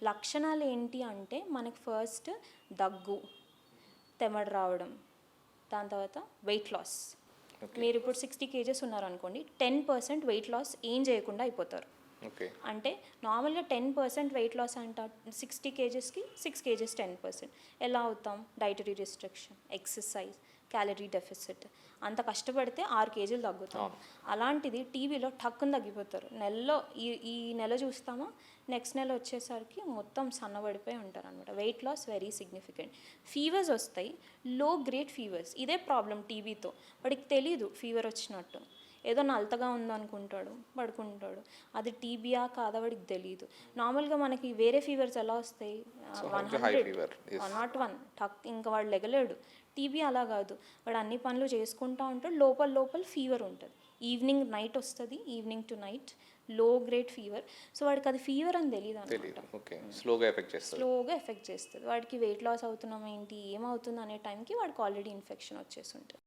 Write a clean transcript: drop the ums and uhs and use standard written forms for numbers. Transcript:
లక్షణాలు ఏంటి అంటే మనకి ఫస్ట్ దగ్గు, తెమడ రావడం, దాని తర్వాత వెయిట్ లాస్. మీరు ఇప్పుడు 60 kgs ఉన్నారనుకోండి, 10% వెయిట్ లాస్ ఏం చేయకుండా అయిపోతారు. అంటే నార్మల్గా 10% వెయిట్ లాస్ అంట 60 kgsకి 6 kgs 10%. ఎలా అవుతాం? Dietary restriction, exercise, calorie deficit, అంత కష్టపడితే 6 kgs తగ్గుతాం. అలాంటిది టీవీలో టక్కుని తగ్గిపోతారు. నెలలో ఈ నెల చూస్తామా, నెక్స్ట్ నెల వచ్చేసరికి మొత్తం సన్నబడిపోయి ఉంటారు అనమాట. Weight loss very significant. Fevers వస్తాయి, లో గ్రేడ్ ఫీవర్స్. ఇదే ప్రాబ్లం టీవీతో. వాడికి తెలీదు ఫీవర్ వచ్చినట్టు, ఏదో నలతగా ఉందనుకుంటాడు, పడుకుంటాడు. అది టీబీయా కాదా వాడికి తెలియదు. నార్మల్గా మనకి వేరే ఫీవర్స్ ఎలా వస్తాయి, 100, 101 టక్, ఇంకా వాడు లెగలేడు. టీబీ అలా కాదు, వాడు అన్ని పనులు చేసుకుంటూ ఉంటాడు, లోపల ఫీవర్ ఉంటుంది. ఈవినింగ్ నైట్ వస్తుంది, ఈవినింగ్ టు నైట్ లో గ్రేడ్ ఫీవర్. సో వాడికి అది ఫీవర్ అని తెలియదు అనమాట. స్లోగా ఎఫెక్ట్ చేస్తుంది. వాడికి వెయిట్ లాస్ అవుతున్నాం ఏంటి, ఏమవుతుంది అనే టైంకి వాడికి ఆల్రెడీ ఇన్ఫెక్షన్ వచ్చేసి ఉంటుంది.